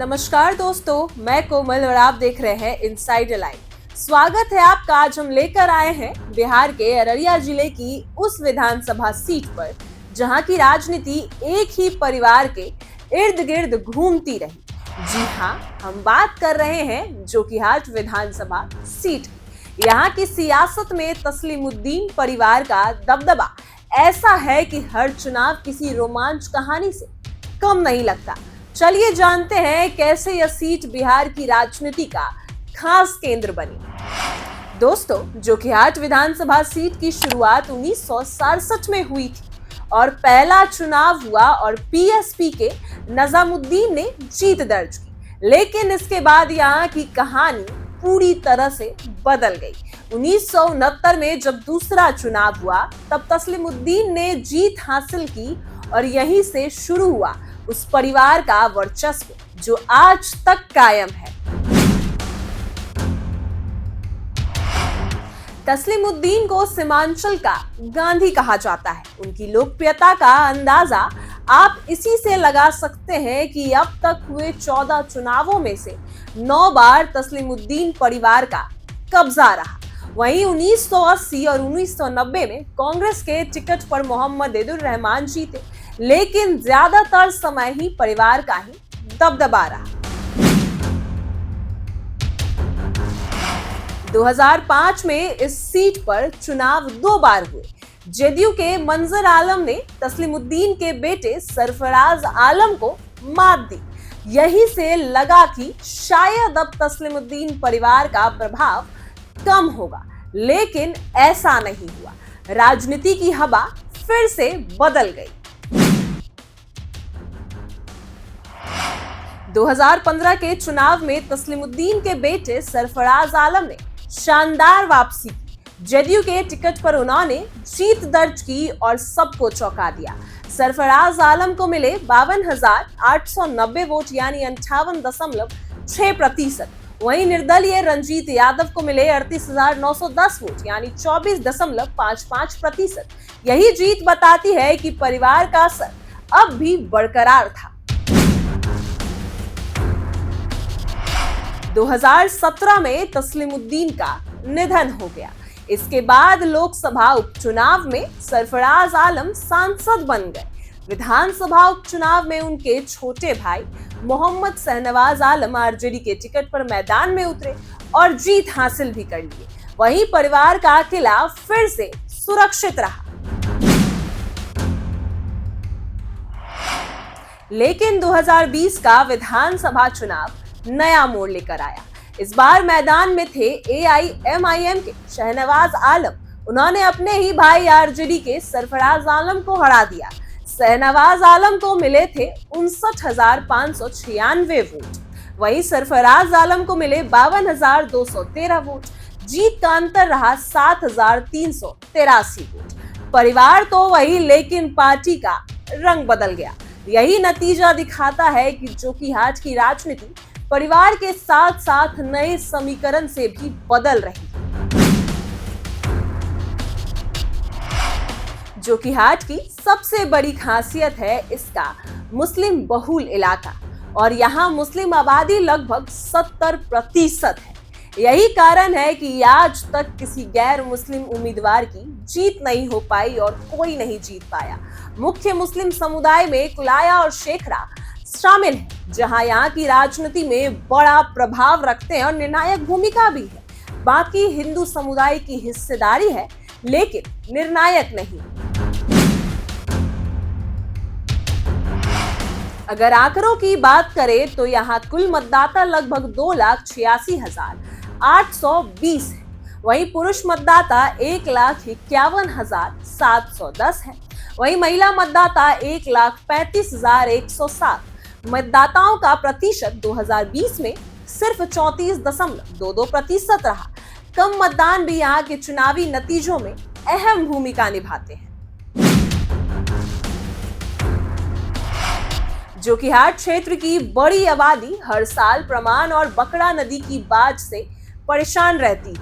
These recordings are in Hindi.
नमस्कार दोस्तों, मैं कोमल और आप देख रहे हैं इनसाइड लाइन। स्वागत है आपका। आज हम लेकर आए हैं बिहार के अररिया जिले की उस विधानसभा सीट पर जहां की राजनीति एक ही परिवार के इर्द गिर्द घूमती रही। जी हाँ, हम बात कर रहे हैं जोकीहाट विधानसभा सीट की। यहाँ की सियासत में तस्लीमुद्दीन परिवार का दबदबा ऐसा है कि हर चुनाव किसी रोमांच कहानी से कम नहीं लगता। चलिए जानते हैं कैसे यह सीट बिहार की राजनीति का खास केंद्र बनी। दोस्तों, जोकीहाट विधानसभा सीट की शुरुआत 1967 में हुई थी और पहला चुनाव हुआ और पीएसपी के नजामुद्दीन ने जीत दर्ज की। लेकिन इसके बाद यहाँ की कहानी पूरी तरह से बदल गई। 1969 में जब दूसरा चुनाव हुआ तब तस्लीमुद्दीन ने जीत हासिल की और यहीं से शुरू हुआ उस परिवार का वर्चस्व जो आज तक कायम है। तस्लीमुद्दीन को सीमांचल का गांधी कहा जाता है। उनकी लोकप्रियता का अंदाजा आप इसी से लगा सकते हैं कि अब तक हुए 14 चुनावों में से 9 बार तस्लीमुद्दीन परिवार का कब्जा रहा। वहीं 1980 और 1990 में कांग्रेस के टिकट पर मोहम्मद एदुर्रहमान जीते, लेकिन ज्यादातर समय ही परिवार का ही दबदबा रहा। 2005 में इस सीट पर चुनाव 2 बार हुए। जेडीयू के मंजर आलम ने तस्लीमुद्दीन के बेटे सरफराज आलम को मात दी। यही से लगा कि शायद अब तस्लीमुद्दीन परिवार का प्रभाव कम होगा, लेकिन ऐसा नहीं हुआ। राजनीति की हवा फिर से बदल गई। 2015 के चुनाव में तस्लीमुद्दीन के बेटे सरफराज आलम ने शानदार वापसी की। जेडीयू के टिकट पर उन्होंने जीत दर्ज की और सबको चौंका दिया। सरफराज आलम को मिले 52,890 वोट यानी 58.6%। वहीं निर्दलीय रंजीत यादव को मिले 38,910 वोट यानी 24.55%। यही जीत बताती है कि परिवार का असर अब भी बरकरार था। 2017 में तस्लीमुद्दीन का निधन हो गया। इसके बाद लोकसभा उपचुनाव में सरफराज आलम सांसद बन गए। विधानसभा उपचुनाव में उनके छोटे भाई मोहम्मद शहनवाज आलम आरजेडी के टिकट पर मैदान में उतरे और जीत हासिल भी कर लिए। वहीं परिवार का किला फिर से सुरक्षित रहा। लेकिन 2020 का विधानसभा चुनाव नया मोड़ लेकर आया। इस बार मैदान में थे एआईएमआईएम के शहनवाज आलम। उन्होंने अपने ही भाई आरजेडी के सरफराज आलम को हरा दिया। शहनवाज आलम को मिले थे 59,596 वोट। वहीं सरफराज आलम को मिले 52,213 वोट। जीत का अंतर रहा 7,383 वोट। परिवार तो वही, लेकिन पार्टी का रंग बदल गया। यही नतीजा दिखाता है कि जोकीहाट की राजनीति परिवार के साथ साथ नए समीकरण से भी बदल रही है। जोकीहाट की सबसे बड़ी खासियत है इसका मुस्लिम बहुल इलाका और यहाँ मुस्लिम आबादी लगभग 70% है। यही कारण है कि आज तक किसी गैर मुस्लिम उम्मीदवार की जीत नहीं हो पाई और कोई नहीं जीत पाया। मुख्य मुस्लिम समुदाय में कुलाया और शेखरा शामिल है, जहां यहाँ की राजनीति में बड़ा प्रभाव रखते हैं और निर्णायक भूमिका भी है। बाकी हिंदू समुदाय की हिस्सेदारी है, लेकिन निर्णायक नहीं। अगर आंकड़ों की बात करें तो यहाँ कुल मतदाता लगभग 2,86,820 है। वहीं पुरुष मतदाता 1,51,710 है। वहीं महिला मतदाता 1,35,107। मतदाताओं का प्रतिशत 2020 में सिर्फ 34.22% रहा। कम मतदान भी यहाँ के चुनावी नतीजों में अहम भूमिका निभाते हैं। जोकीहाट क्षेत्र की बड़ी आबादी हर साल प्रमाण और बकड़ा नदी की बाढ़ से परेशान रहती है।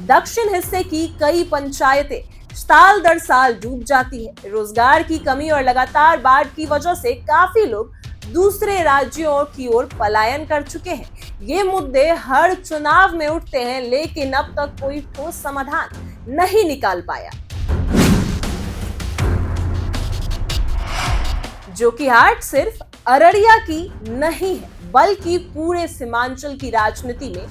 दक्षिण हिस्से की कई पंचायतें साल दर साल डूब जाती है। रोजगार की कमी और लगातार बाढ़ की वजह से काफी लोग दूसरे राज्यों की ओर पलायन कर चुके हैं। ये मुद्दे हर चुनाव में उठते हैं, लेकिन अब तक कोई ठोस समाधान नहीं निकाल पाया। जोकीहाट सिर्फ अररिया की नहीं है, बल्कि पूरे सीमांचल की राजनीति में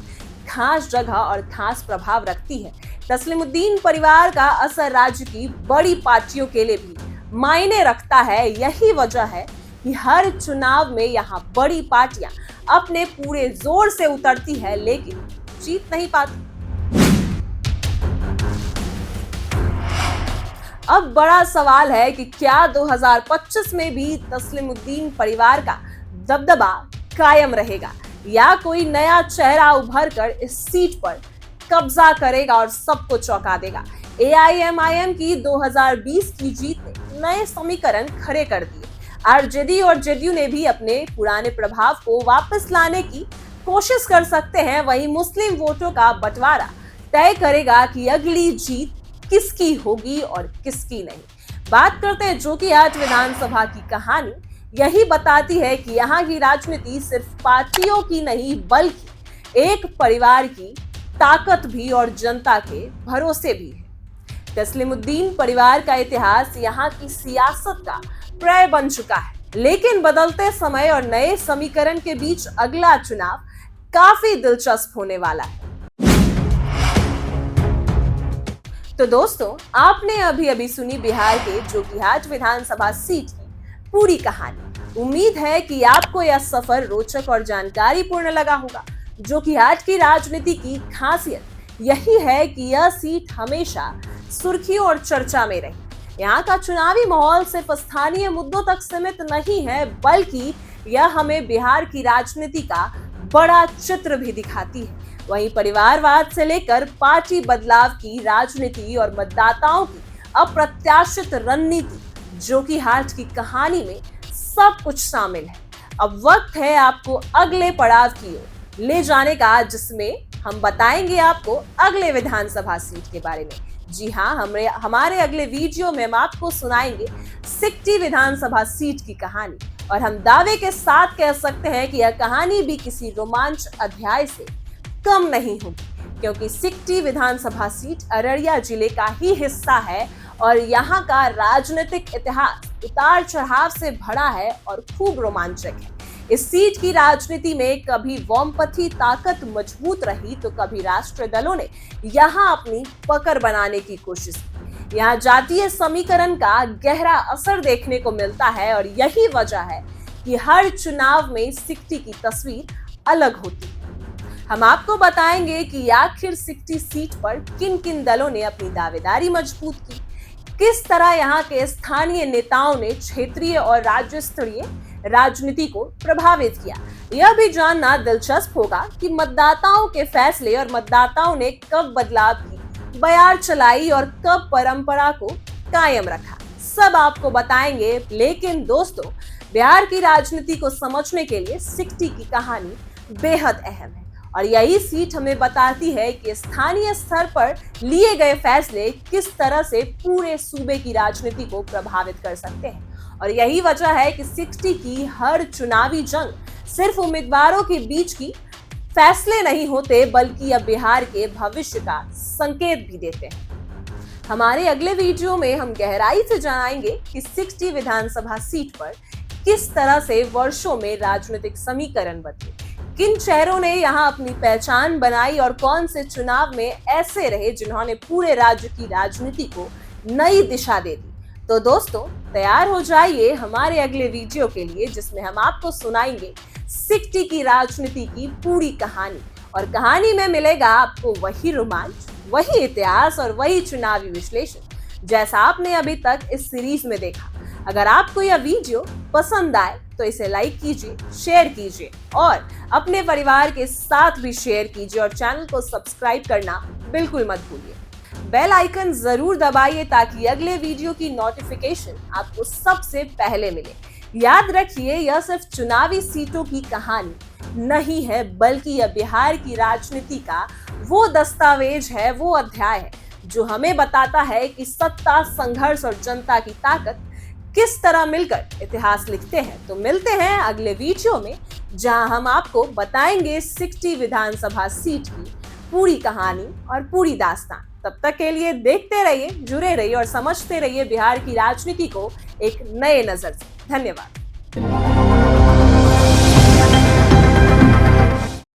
खास जगह और खास प्रभाव रखती है। तस्लीमुद्दीन परिवार का असर राज्य की बड़ी पार्टियों के लिए भी मायने रखता है। यही वजह है कि हर चुनाव में यहाँ बड़ी पार्टियां अपने पूरे जोर से उतरती है, लेकिन जीत नहीं पाती। अब बड़ा सवाल है कि क्या 2025 में भी तस्लीमुद्दीन परिवार का दबदबा कायम रहेगा या कोई नया चेहरा उभर कर इस सीट पर कब्जा करेगा और सबको चौंका देगा। एआईएमआईएम की 2020 की जीत ने नए समीकरण खड़े कर दिए। आरजेडी और जेडीयू ने भी अपने पुराने प्रभाव को वापस लाने की कोशिश कर सकते हैं। वहीं मुस्लिम वोटों का बंटवारा तय करेगा कि अगली जीत किसकी होगी और किसकी नहीं। बात करते हैं जोकीहाट विधानसभा की कहानी। यही बताती है कि यहाँ की राजनीति सिर्फ पार्टियों की नहीं, बल्कि एक परिवार की ताकत भी और जनता के भरोसे भी है। तस्लीमुद्दीन परिवार का इतिहास यहाँ की सियासत का पर्याय बन चुका है, लेकिन बदलते समय और नए समीकरण के बीच अगला चुनाव काफी दिलचस्प होने वाला है। तो दोस्तों, आपने अभी अभी सुनी बिहार के जोकीहाट विधानसभा सीट की पूरी कहानी। उम्मीद है कि आपको यह सफर रोचक और जानकारीपूर्ण लगा होगा। जोकीहाट की राजनीति की खासियत यही है कि यह सीट हमेशा सुर्खियों और चर्चा में रही। यहाँ का चुनावी माहौल सिर्फ स्थानीय मुद्दों तक सीमित नहीं है, बल्कि यह हमें बिहार की राजनीति का बड़ा चित्र भी दिखाती है। वहीं परिवारवाद से लेकर पार्टी बदलाव की राजनीति और मतदाताओं की अप्रत्याशित रणनीति, जोकीहाट की कहानी में सब कुछ शामिल है। अब वक्त है आपको अगले पड़ाव की ओर ले जाने का, जिसमें हम बताएंगे आपको अगले विधानसभा सीट के बारे में। जी हाँ, हमारे अगले वीडियो में हम आपको सुनाएंगे सिकटी विधानसभा सीट की कहानी, और हम दावे के साथ कह सकते हैं कि यह कहानी भी किसी रोमांच अध्याय से कम नहीं होगी, क्योंकि सिकटी विधानसभा सीट अररिया जिले का ही हिस्सा है और यहाँ का राजनीतिक इतिहास उतार चढ़ाव से भरा है और खूब रोमांचक है। इस सीट की राजनीति में कभी वामपंथी ताकत मजबूत रही, तो कभी राष्ट्रीय दलों ने यहाँ अपनी पकड़ बनाने की कोशिश की। यहाँ जातीय समीकरण का गहरा असर देखने को मिलता है, और यही वजह है कि हर चुनाव में सिकटी की तस्वीर अलग होती है। हम आपको बताएंगे कि आखिर सिकटी सीट पर किन किन दलों ने अपनी दावेदारी मजबूत की, किस तरह यहाँ के स्थानीय नेताओं ने क्षेत्रीय और राज्य स्तरीय राजनीति को प्रभावित किया। यह भी जानना दिलचस्प होगा कि मतदाताओं के फैसले और मतदाताओं ने कब बदलाव की बयार चलाई और कब परंपरा को कायम रखा, सब आपको बताएंगे। लेकिन दोस्तों, बिहार की राजनीति को समझने के लिए सिकटी की कहानी बेहद अहम है, और यही सीट हमें बताती है कि स्थानीय स्तर पर लिए गए फैसले किस तरह से पूरे सूबे की राजनीति को प्रभावित कर सकते हैं। और यही वजह है कि सिकटी की हर चुनावी जंग सिर्फ उम्मीदवारों के बीच की फैसले नहीं होते, बल्कि यह बिहार के भविष्य का संकेत भी देते हैं। हमारे अगले वीडियो में हम गहराई से जानेंगे कि सिकटी विधानसभा सीट पर किस तरह से वर्षों में राजनीतिक समीकरण बदले, किन चेहरों ने यहाँ अपनी पहचान बनाई और कौन से चुनाव में ऐसे रहे जिन्होंने पूरे राज्य की राजनीति को नई दिशा दे दी। तो दोस्तों, तैयार हो जाइए हमारे अगले वीडियो के लिए, जिसमें हम आपको सुनाएंगे सिकटी की राजनीति की पूरी कहानी, और कहानी में मिलेगा आपको वही रोमांच, वही इतिहास और वही चुनावी विश्लेषण जैसा आपने अभी तक इस सीरीज में देखा। अगर आपको यह वीडियो पसंद आए तो इसे लाइक कीजिए, शेयर कीजिए और अपने परिवार के साथ भी शेयर कीजिए, और चैनल को सब्सक्राइब करना बिल्कुल मत भूलिए। बेल आइकन जरूर दबाइए ताकि अगले वीडियो की नोटिफिकेशन आपको सबसे पहले मिले। याद रखिए, यह सिर्फ चुनावी सीटों की कहानी नहीं है, बल्कि यह बिहार की राजनीति का वो दस्तावेज है, वो अध्याय है जो हमें बताता है कि सत्ता, संघर्ष और जनता की ताकत किस तरह मिलकर इतिहास लिखते हैं। तो मिलते हैं अगले वीडियो में, जहां हम आपको बताएंगे 60 विधानसभा सीट की पूरी कहानी और पूरी दास्तान। तब तक के लिए देखते रहिए, जुड़े रहिए और समझते रहिए बिहार की राजनीति को एक नए नजर से। धन्यवाद।